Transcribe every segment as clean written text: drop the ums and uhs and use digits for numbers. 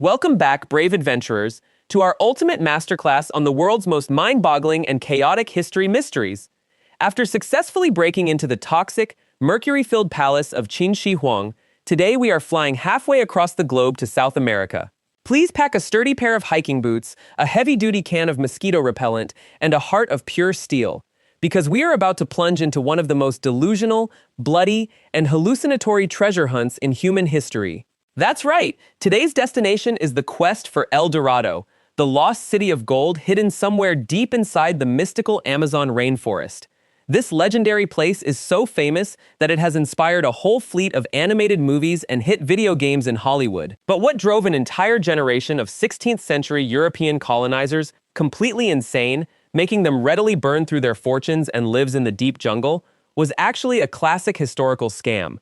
Welcome back, brave adventurers, to our ultimate masterclass on the world's most mind-boggling and chaotic history mysteries. After successfully breaking into the toxic, mercury-filled palace of Qin Shi Huang, today we are flying halfway across the globe to South America. Please pack a sturdy pair of hiking boots, a heavy-duty can of mosquito repellent, and a heart of pure steel, because we are about to plunge into one of the most delusional, bloody, and hallucinatory treasure hunts in human history. That's right! Today's destination is the quest for El Dorado, the lost city of gold hidden somewhere deep inside the mystical Amazon rainforest. This legendary place is so famous that it has inspired a whole fleet of animated movies and hit video games in Hollywood. But what drove an entire generation of 16th century European colonizers completely insane, making them readily burn through their fortunes and lives in the deep jungle, was actually a classic historical scam.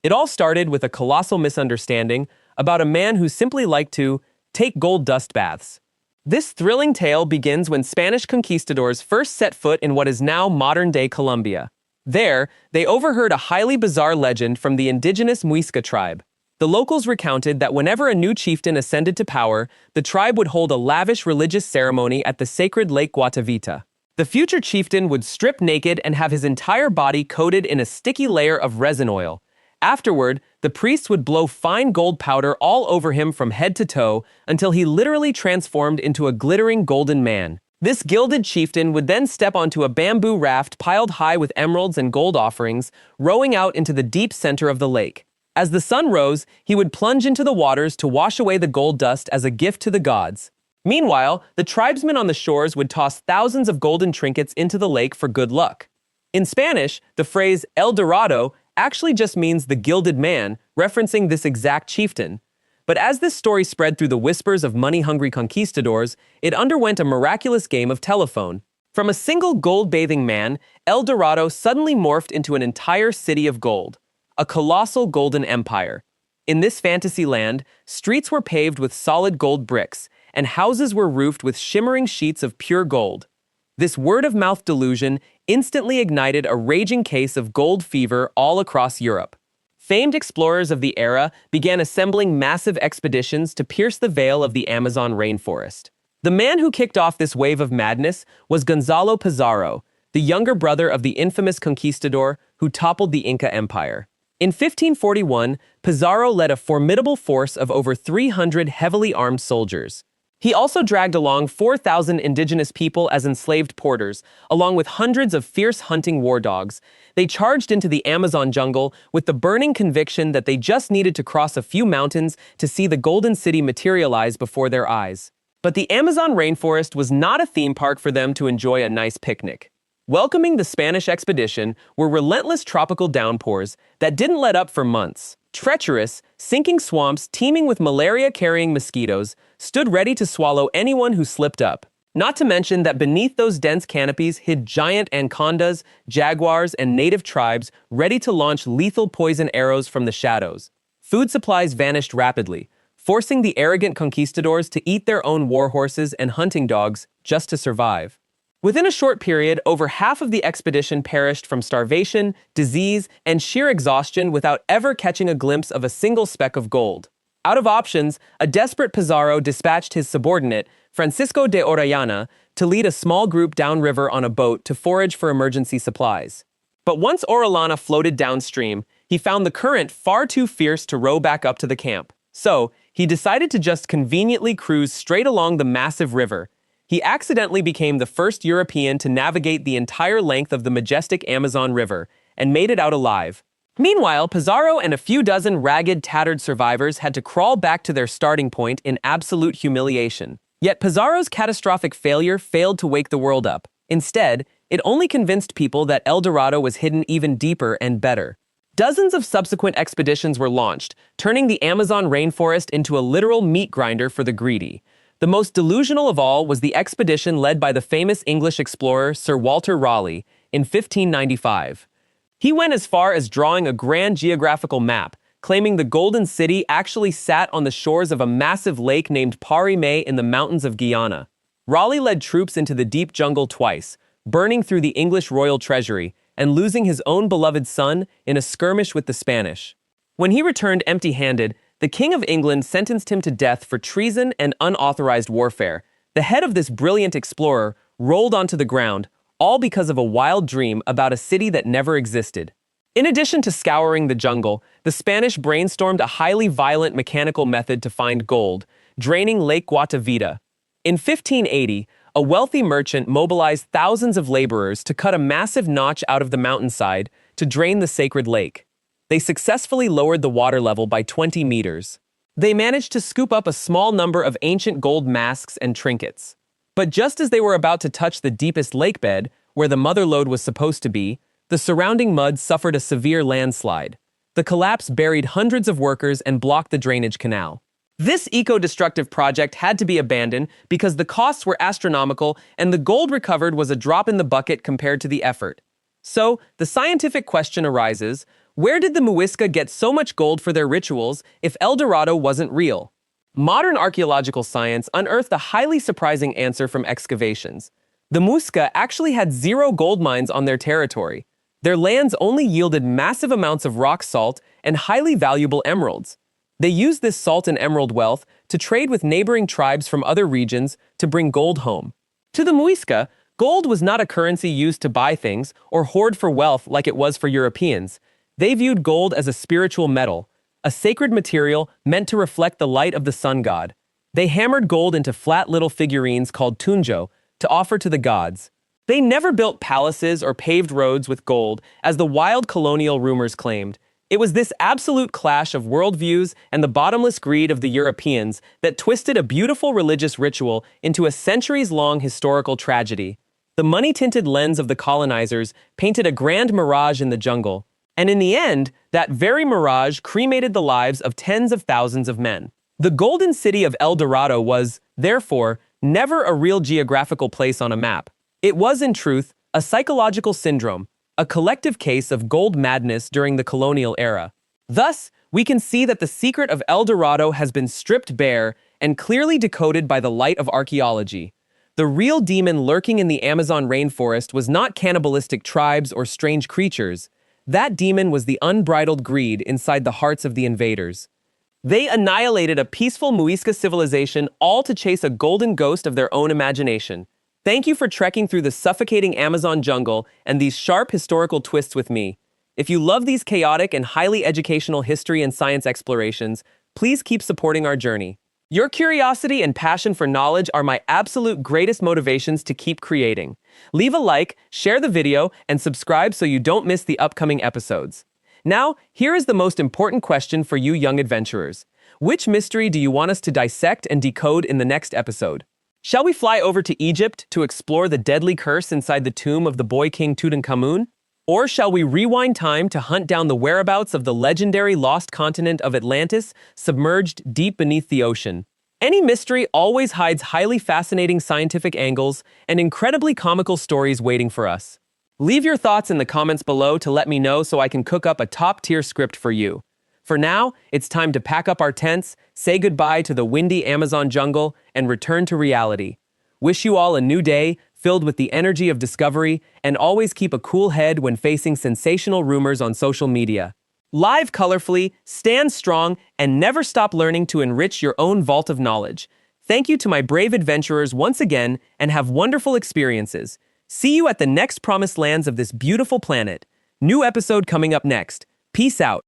It all started with a colossal misunderstanding about a man who simply liked to take gold dust baths. This thrilling tale begins when Spanish conquistadors first set foot in what is now modern-day Colombia. There, they overheard a highly bizarre legend from the indigenous Muisca tribe. The locals recounted that whenever a new chieftain ascended to power, the tribe would hold a lavish religious ceremony at the sacred Lake Guatavita. The future chieftain would strip naked and have his entire body coated in a sticky layer of resin oil. Afterward, the priests would blow fine gold powder all over him from head to toe until he literally transformed into a glittering golden man. This gilded chieftain would then step onto a bamboo raft piled high with emeralds and gold offerings, rowing out into the deep center of the lake. As the sun rose, he would plunge into the waters to wash away the gold dust as a gift to the gods. Meanwhile, the tribesmen on the shores would toss thousands of golden trinkets into the lake for good luck. In Spanish, the phrase El Dorado actually just means the gilded man, referencing this exact chieftain. But as this story spread through the whispers of money-hungry conquistadors, it underwent a miraculous game of telephone. From a single gold-bathing man, El Dorado suddenly morphed into an entire city of gold, a colossal golden empire. In this fantasy land, streets were paved with solid gold bricks, and houses were roofed with shimmering sheets of pure gold. This word-of-mouth delusion instantly ignited a raging case of gold fever all across Europe. Famed explorers of the era began assembling massive expeditions to pierce the veil of the Amazon rainforest. The man who kicked off this wave of madness was Gonzalo Pizarro, the younger brother of the infamous conquistador who toppled the Inca Empire. In 1541, Pizarro led a formidable force of over 300 heavily armed soldiers. He also dragged along 4,000 indigenous people as enslaved porters, along with hundreds of fierce hunting war dogs. They charged into the Amazon jungle with the burning conviction that they just needed to cross a few mountains to see the Golden City materialize before their eyes. But the Amazon rainforest was not a theme park for them to enjoy a nice picnic. Welcoming the Spanish expedition were relentless tropical downpours that didn't let up for months. Treacherous, sinking swamps teeming with malaria-carrying mosquitoes stood ready to swallow anyone who slipped up. Not to mention that beneath those dense canopies hid giant anacondas, jaguars, and native tribes ready to launch lethal poison arrows from the shadows. Food supplies vanished rapidly, forcing the arrogant conquistadors to eat their own war horses and hunting dogs just to survive. Within a short period, over half of the expedition perished from starvation, disease, and sheer exhaustion without ever catching a glimpse of a single speck of gold. Out of options, a desperate Pizarro dispatched his subordinate, Francisco de Orellana, to lead a small group downriver on a boat to forage for emergency supplies. But once Orellana floated downstream, he found the current far too fierce to row back up to the camp. So, he decided to just conveniently cruise straight along the massive river. He accidentally became the first European to navigate the entire length of the majestic Amazon River, and made it out alive. Meanwhile, Pizarro and a few dozen ragged, tattered survivors had to crawl back to their starting point in absolute humiliation. Yet Pizarro's catastrophic failure failed to wake the world up. Instead, it only convinced people that El Dorado was hidden even deeper and better. Dozens of subsequent expeditions were launched, turning the Amazon rainforest into a literal meat grinder for the greedy. The most delusional of all was the expedition led by the famous English explorer Sir Walter Raleigh in 1595. He went as far as drawing a grand geographical map, claiming the Golden City actually sat on the shores of a massive lake named Paris in the mountains of Guyana. Raleigh led troops into the deep jungle twice, burning through the English royal treasury and losing his own beloved son in a skirmish with the Spanish. When he returned empty-handed, the King of England sentenced him to death for treason and unauthorized warfare. The head of this brilliant explorer rolled onto the ground, all because of a wild dream about a city that never existed. In addition to scouring the jungle, the Spanish brainstormed a highly violent mechanical method to find gold, draining Lake Guatavita. In 1580, a wealthy merchant mobilized thousands of laborers to cut a massive notch out of the mountainside to drain the sacred lake. They successfully lowered the water level by 20 meters. They managed to scoop up a small number of ancient gold masks and trinkets. But just as they were about to touch the deepest lake bed, where the mother lode was supposed to be, the surrounding mud suffered a severe landslide. The collapse buried hundreds of workers and blocked the drainage canal. This eco-destructive project had to be abandoned because the costs were astronomical and the gold recovered was a drop in the bucket compared to the effort. So, the scientific question arises, where did the Muisca get so much gold for their rituals if El Dorado wasn't real? Modern archaeological science unearthed a highly surprising answer from excavations. The Muisca actually had 0 gold mines on their territory. Their lands only yielded massive amounts of rock salt and highly valuable emeralds. They used this salt and emerald wealth to trade with neighboring tribes from other regions to bring gold home. To the Muisca, gold was not a currency used to buy things or hoard for wealth like it was for Europeans. They viewed gold as a spiritual metal, a sacred material meant to reflect the light of the sun god. They hammered gold into flat little figurines called tunjo to offer to the gods. They never built palaces or paved roads with gold, as the wild colonial rumors claimed. It was this absolute clash of worldviews and the bottomless greed of the Europeans that twisted a beautiful religious ritual into a centuries-long historical tragedy. The money-tinted lens of the colonizers painted a grand mirage in the jungle, and in the end, that very mirage cremated the lives of tens of thousands of men. The golden city of El Dorado was, therefore, never a real geographical place on a map. It was, in truth, a psychological syndrome, a collective case of gold madness during the colonial era. Thus, we can see that the secret of El Dorado has been stripped bare and clearly decoded by the light of archaeology. The real demon lurking in the Amazon rainforest was not cannibalistic tribes or strange creatures. That demon was the unbridled greed inside the hearts of the invaders. They annihilated a peaceful Muisca civilization, all to chase a golden ghost of their own imagination. Thank you for trekking through the suffocating Amazon jungle and these sharp historical twists with me. If you love these chaotic and highly educational history and science explorations, please keep supporting our journey. Your curiosity and passion for knowledge are my absolute greatest motivations to keep creating. Leave a like, share the video, and subscribe so you don't miss the upcoming episodes. Now, here is the most important question for you young adventurers. Which mystery do you want us to dissect and decode in the next episode? Shall we fly over to Egypt to explore the deadly curse inside the tomb of the boy king Tutankhamun? Or shall we rewind time to hunt down the whereabouts of the legendary lost continent of Atlantis, submerged deep beneath the ocean? Any mystery always hides highly fascinating scientific angles and incredibly comical stories waiting for us. Leave your thoughts in the comments below to let me know so I can cook up a top-tier script for you. For now, it's time to pack up our tents, say goodbye to the windy Amazon jungle, and return to reality. Wish you all a new day, filled with the energy of discovery, and always keep a cool head when facing sensational rumors on social media. Live colorfully, stand strong, and never stop learning to enrich your own vault of knowledge. Thank you to my brave adventurers once again, and have wonderful experiences. See you at the next promised lands of this beautiful planet. New episode coming up next. Peace out.